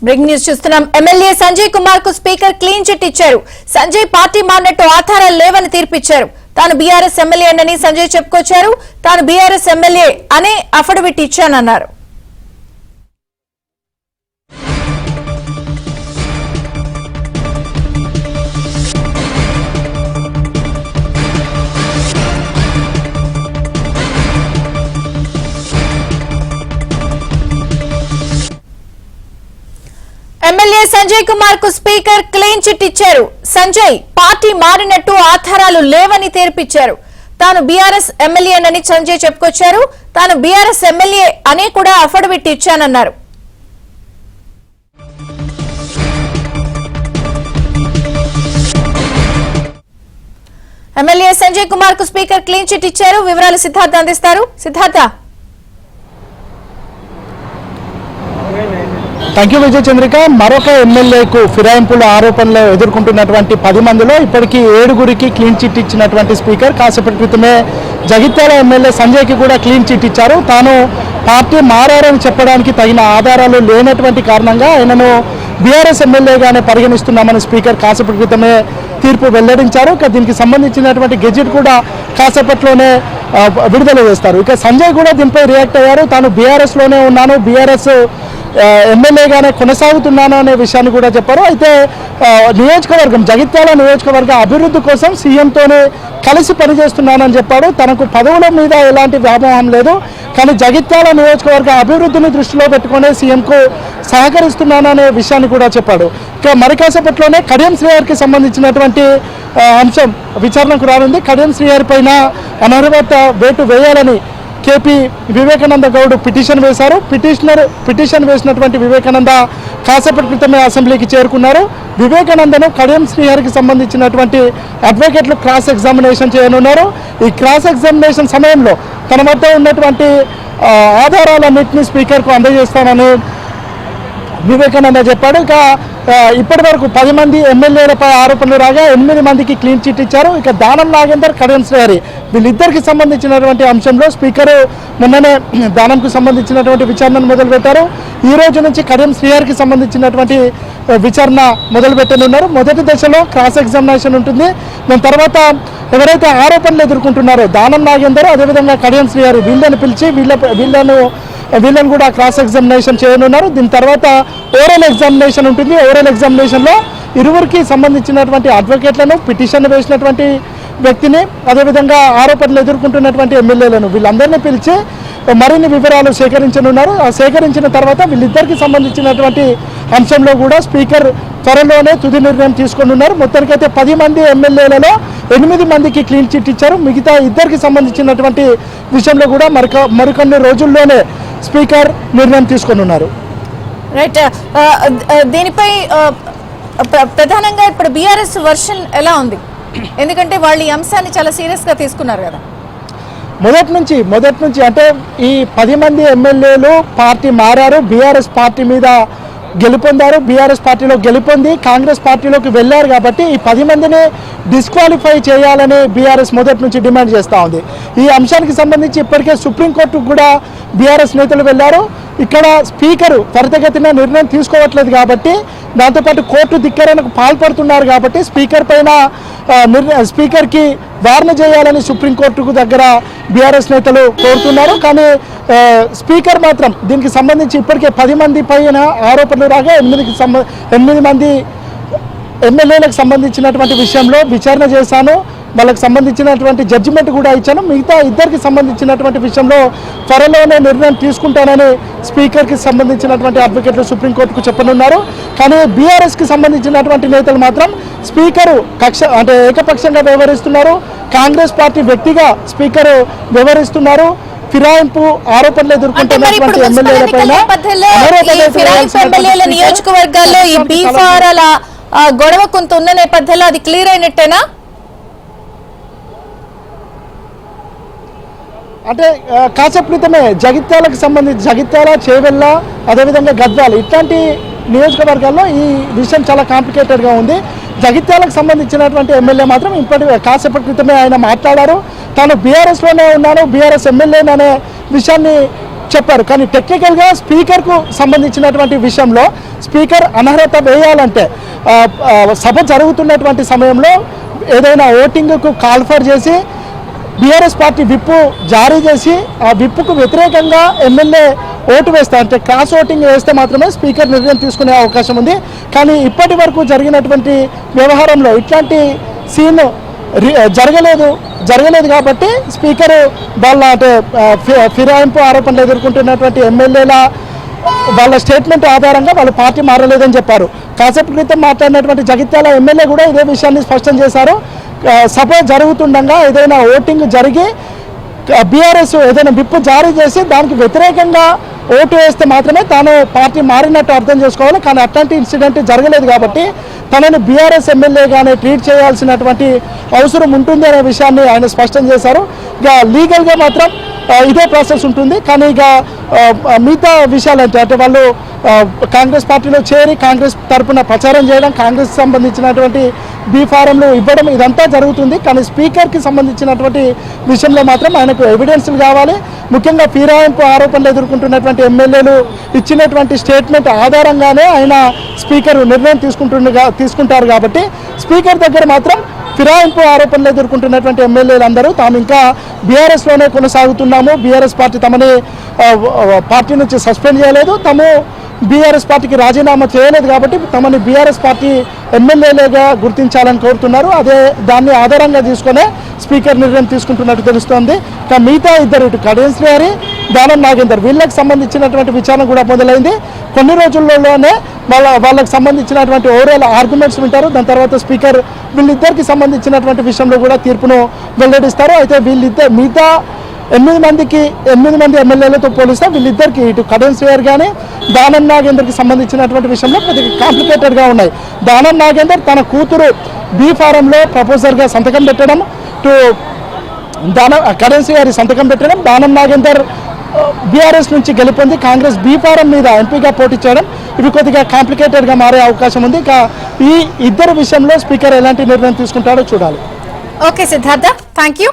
Breaking news చూస్తున్నాం. MLA Sanjay Kumar కు speaker clean chit ఇచ్చారు. సంజయ్ పార్టీ మారినట్టు ఆధారాలు లేవని తీర్పిచ్చారు. తాను బీఆర్ఎస్ ఎమ్మెల్యేనని సంజయ్ చెప్పుకొచ్చారు. తాను బీఆర్ఎస్ ఎమ్మెల్యే అనే అఫిడవిట్ ఇచ్చానన్నారు. ఎమ్మెల్యే సంజయ్ కుమార్ కు స్పీకర్ క్లీన్ చిట్ ఇచ్చారు. సంజయ్ పార్టీ మారినట్టు ఆధారాలు లేవని తీర్పిచ్చారు. తాను బీఆర్ఎస్ ఎమ్మెల్యేనని సంజయ్ చెప్పుకొచ్చారు. తాను బీఆర్ఎస్ ఎమ్మెల్యే అని కూడా అఫిడవిట్ ఇచ్చానన్నారు. ఎమ్మెల్యే సంజయ్ కుమార్ కు స్పీకర్ క్లీన్ చిట్ ఇచ్చారు. వివరాలు సిద్ధార్థ అందిస్తారు. సిద్ధార్థ. థ్యాంక్ యూ విజయ చంద్రిక. మరొక ఎమ్మెల్యేకు ఫిరాయింపుల ఆరోపణలు ఎదుర్కొంటున్నటువంటి 10 మందిలో ఇప్పటికీ 7గురికి క్లీన్ చిట్ ఇచ్చినటువంటి స్పీకర్ కాసేపటి క్రితమే జగిత్యాల ఎమ్మెల్యే సంజయ్కి కూడా క్లీన్ చిట్ ఇచ్చారు. తాను పార్టీ మారారని చెప్పడానికి తగిన ఆధారాలు లేనటువంటి కారణంగా ఆయనను బీఆర్ఎస్ ఎమ్మెల్యేగానే పరిగణిస్తున్నామని స్పీకర్ కాసేపటి క్రితమే తీర్పు వెల్లడించారు. ఇక దీనికి సంబంధించినటువంటి గెజెట్ కూడా కాసేపట్లోనే విడుదల చేస్తారు. ఇక సంజయ్ కూడా దీనిపై రియాక్ట్ అయ్యారు. తాను బీఆర్ఎస్లోనే ఉన్నాను, బీఆర్ఎస్ ఎమ్మెల్యేగానే కొనసాగుతున్నాను అనే విషయాన్ని కూడా చెప్పారు. అయితే నియోజకవర్గం జగిత్యాల నియోజకవర్గ అభివృద్ధి కోసం సీఎంతోనే కలిసి పనిచేస్తున్నానని చెప్పాడు. తనకు పదవుల మీద ఎలాంటి వ్యామోహం లేదు, కానీ జగిత్యాల నియోజకవర్గ అభివృద్ధిని దృష్టిలో పెట్టుకునే సీఎంకు సహకరిస్తున్నాననే విషయాన్ని కూడా చెప్పాడు. ఇక మరి కాసేపట్లోనే కడియం శ్రీహరికి సంబంధించినటువంటి అంశం విచారణకు రానుంది. కడియం శ్రీహరి పైన అనర్హత వేటు వేయాలని కేపీ వివేకానంద గౌడ్ పిటిషన్ వేశారు. పిటిషన్ వేసినటువంటి వివేకానంద కాసేపటి క్రితమే అసెంబ్లీకి చేరుకున్నారు. వివేకానందను కడియం శ్రీహరికి సంబంధించినటువంటి అడ్వకేట్లు క్రాస్ ఎగ్జామినేషన్ చేయనున్నారు. ఈ క్రాస్ ఎగ్జామినేషన్ సమయంలో తన వద్ద ఉన్నటువంటి ఆధారాలన్నింటినీ స్పీకర్కు అందజేస్తానని వివేకానంద చెప్పాడు. ఇక ఇప్పటి వరకు 10 మంది ఎమ్మెల్యేలపై ఆరోపణలు రాగా 8 మందికి క్లీన్ చిట్ ఇచ్చారు. ఇక దానం నాగేందర్, కడియం శ్రీహరి వీళ్ళిద్దరికి సంబంధించినటువంటి అంశంలో స్పీకరు మొన్ననే దానంకు సంబంధించినటువంటి విచారణను మొదలుపెట్టారు. ఈ రోజు నుంచి కడియం శ్రీహరికి సంబంధించినటువంటి విచారణ మొదలుపెట్టనున్నారు. మొదటి దశలో క్రాస్ ఎగ్జామినేషన్ ఉంటుంది. దాని తర్వాత ఎవరైతే ఆరోపణలు ఎదుర్కొంటున్నారో దానం నాగేందర్, అదేవిధంగా కడియం శ్రీహరి వీళ్ళని పిలిచి వీళ్ళని కూడా క్రాస్ ఎగ్జామినేషన్ చేయనున్నారు. దీని తర్వాత ఓరల్ ఎగ్జామినేషన్ ఉంటుంది. ఓరల్ ఎగ్జామినేషన్లో ఇరువురికి సంబంధించినటువంటి అడ్వకేట్లను, పిటిషన్ వేసినటువంటి వ్యక్తిని, అదేవిధంగా ఆరోపణలు ఎదుర్కొంటున్నటువంటి ఎమ్మెల్యేలను వీళ్ళందరినీ పిలిచి మరిన్ని వివరాలు సేకరించనున్నారు. ఆ సేకరించిన తర్వాత వీళ్ళిద్దరికి సంబంధించినటువంటి అంశంలో కూడా స్పీకర్ త్వరలోనే తుది నిర్ణయం తీసుకొనున్నారు. మొత్తానికైతే 10 మంది ఎమ్మెల్యేలలో 8 మందికి క్లీన్ చిట్ ఇచ్చారు. మిగతా ఇద్దరికి సంబంధించినటువంటి విషయంలో కూడా మరికొన్ని రోజుల్లోనే స్పీకర్ నిర్ణయం తీసుకొనున్నారు. రైట్. దీనిపై ప్రధానంగా ఇప్పుడు బీఆర్ఎస్ వర్షన్ ఎలా ఉంది? ఎందుకంటే వాళ్ళు ఈ అంశాన్ని చాలా సీరియస్ గా తీసుకున్నారు కదా. మొదటి నుంచి అంటే ఈ 10 మంది ఎమ్మెల్యేలు పార్టీ మారారు, బీఆర్ఎస్ పార్టీ మీద గెలుపొందారు, బీఆర్ఎస్ పార్టీలో గెలుపొంది కాంగ్రెస్ పార్టీలోకి వెళ్ళారు. కాబట్టి ఈ 10 మందిని డిస్క్వాలిఫై చేయాలని బీఆర్ఎస్ మొదటి నుంచి డిమాండ్ చేస్తూ ఉంది. ఈ అంశానికి సంబంధించి ఇప్పటికే సుప్రీంకోర్టుకు కూడా బీఆర్ఎస్ నేతలు వెళ్ళారు. ఇక్కడ స్పీకరు త్వరితగతిన నిర్ణయం తీసుకోవట్లేదు కాబట్టి, దాంతోపాటు కోర్టు ధిక్కరణకు పాల్పడుతున్నారు కాబట్టి స్పీకర్కి వార్న చేయాలని సుప్రీంకోర్టుకు దగ్గర బీఆర్ఎస్ నేతలు కోరుతున్నారు. కానీ స్పీకర్ మాత్రం దీనికి సంబంధించి ఇప్పటికే 10 మంది పైన ఆరోపణలు రాగా 8 మంది ఎమ్మెల్యేలకు సంబంధించినటువంటి విషయంలో విచారణ చేశాను, వాళ్ళకి సంబంధించినటువంటి జడ్జిమెంట్ కూడా ఇచ్చాను. మిగతా ఇద్దరికి సంబంధించినటువంటి విషయంలో త్వరలోనే నిర్ణయం తీసుకుంటానని స్పీకర్కి సంబంధించినటువంటి అడ్వకేట్లు సుప్రీంకోర్టుకు చెప్పనున్నారు. కానీ బీఆర్ఎస్కి సంబంధించినటువంటి నేతలు మాత్రం స్పీకరు ఏకపక్షంగా వ్యవహరిస్తున్నారు, కాంగ్రెస్ పార్టీ వ్యక్తిగా స్పీకరు వ్యవహరిస్తున్నారు. ఫిరాయింపు ఆరోపణలు ఎదుర్కొంటున్నటువంటి ఎమ్మెల్యేలపైన నియోజకవర్గాల్లో ఈ బీఫారాల గొడవ కొంత ఉన్న నేపథ్యంలో అది క్లియర్ అయినట్టేనా? అంటే కాసేపు క్రితమే జగిత్యాలకు సంబంధించి జగిత్యాల, చేవెళ్ళ, అదేవిధంగా గద్వాల ఇట్లాంటి నియోజకవర్గాల్లో ఈ విషయం చాలా కాంప్లికేటెడ్గా ఉంది. జగిత్యాలకు సంబంధించినటువంటి ఎమ్మెల్యే మాత్రం కాసేపటి క్రితమే ఆయన మాట్లాడారు. తాను బీఆర్ఎస్లోనే ఉన్నాను, బీఆర్ఎస్ ఎమ్మెల్యేననే విషయాన్ని చెప్పారు. కానీ టెక్నికల్గా స్పీకర్కు సంబంధించినటువంటి విషయంలో స్పీకర్ అనర్హత వేయాలంటే సభ జరుగుతున్నటువంటి సమయంలో ఏదైనా ఓటింగ్కు కాల్ఫర్ చేసి బీఆర్ఎస్ పార్టీ విప్పు జారీ చేసి ఆ విప్పుకు వ్యతిరేకంగా ఎమ్మెల్యే ఓటు వేస్తే అంటే క్రాస్ ఓటింగ్ వేస్తే మాత్రమే స్పీకర్ నిర్ణయం తీసుకునే అవకాశం ఉంది. కానీ ఇప్పటి వరకు జరిగినటువంటి వ్యవహారంలో ఇట్లాంటి సీన్ జరగలేదు కాబట్టి స్పీకర్ వాళ్ళ అంటే ఫిరాయింపు ఆరోపణలు ఎదుర్కొంటున్నటువంటి ఎమ్మెల్యేల వాళ్ళ స్టేట్మెంట్ ఆధారంగా వాళ్ళ పార్టీ మారలేదని చెప్పారు. కాసేపు క్రితం మాట్లాడినటువంటి జగిత్యాల ఎమ్మెల్యే కూడా ఇదే విషయాన్ని స్పష్టం చేశారు. సభ జరుగుతుండగా ఏదైనా ఓటింగ్ జరిగి బీఆర్ఎస్ ఏదైనా విప్పు జారీ చేసి దానికి వ్యతిరేకంగా ఓటు వేస్తే మాత్రమే తాను పార్టీ మారినట్టు అర్థం చేసుకోవాలి. కానీ అట్లాంటి ఇన్సిడెంట్ జరగలేదు కాబట్టి తనని బీఆర్ఎస్ ఎమ్మెల్యేగానే ట్రీట్ చేయాల్సినటువంటి అవసరం ఉంటుంది అనే విషయాన్ని ఆయన స్పష్టం చేశారు. ఇక లీగల్గా మాత్రం ఇదే ప్రాసెస్ ఉంటుంది. కానీ ఇక మిగతా విషయాలు అంటే వాళ్ళు కాంగ్రెస్ పార్టీలో చేరి కాంగ్రెస్ తరఫున ప్రచారం చేయడం, కాంగ్రెస్ సంబంధించినటువంటి బీ ఫారంలు ఇవ్వడం ఇదంతా జరుగుతుంది. కానీ స్పీకర్కి సంబంధించినటువంటి విషయంలో మాత్రం ఆయనకు ఎవిడెన్స్లు కావాలి. ముఖ్యంగా ఫిరాయింపు ఆరోపణలు ఎదుర్కొంటున్నటువంటి ఎమ్మెల్యేలు ఇచ్చినటువంటి స్టేట్మెంట్ ఆధారంగానే ఆయన స్పీకర్ నిర్ణయం తీసుకుంటారు కాబట్టి స్పీకర్ దగ్గర మాత్రం ఫిరాయింపు ఆరోపణలు ఎదుర్కొంటున్నటువంటి ఎమ్మెల్యేలందరూ తాము ఇంకా బీఆర్ఎస్లోనే కొనసాగుతున్నాము, బీఆర్ఎస్ పార్టీ తమని పార్టీ నుంచి సస్పెండ్ చేయలేదు, తాము బీఆర్ఎస్ పార్టీకి రాజీనామా చేయలేదు కాబట్టి తమని బీఆర్ఎస్ పార్టీ ఎమ్మెల్యేలుగా గుర్తించాలని కోరుతున్నారు. దాన్ని ఆధారంగా తీసుకునే స్పీకర్ నిర్ణయం తీసుకుంటున్నట్టు తెలుస్తోంది. ఇక మిగతా ఇద్దరు ఇటు కడియం శ్రీహరి, దానం నాగేందర్ వీళ్ళకి సంబంధించినటువంటి విచారణ కూడా మొదలైంది. కొన్ని రోజుల్లోనే వాళ్ళకి సంబంధించినటువంటి ఓవరాల్ ఆర్గ్యుమెంట్స్ వింటారు. దాని తర్వాత స్పీకర్ వీళ్ళిద్దరికి సంబంధించినటువంటి విషయంలో కూడా తీర్పును వెల్లడిస్తారు. అయితే మిగతా 8 మంది ఎమ్మెల్యేలతో పోలిస్తే వీళ్ళిద్దరికి ఇటు కడియం శ్రీహరి కానీ దానం నాగేందర్కి సంబంధించినటువంటి విషయంలో కొద్దిగా కాంప్లికేటెడ్గా ఉన్నాయి. దానం నాగేందర్ తన కూతురు బీ ఫారంలో ప్రపోజర్గా సంతకం పెట్టడం, కడియం శ్రీహరి సంతకం పెట్టడం, దానం నాగేందర్ బీఆర్ఎస్ నుంచి గెలుపొంది కాంగ్రెస్ బీ ఫారం మీద ఎంపీగా పోటీ చేయడం ఇవి కొద్దిగా కాంప్లికేటెడ్గా మారే అవకాశం ఉంది. ఇక ఈ ఇద్దరు విషయంలో స్పీకర్ ఎలాంటి నిర్ణయం తీసుకుంటాడో చూడాలి. Okay Siddhartha, thank you.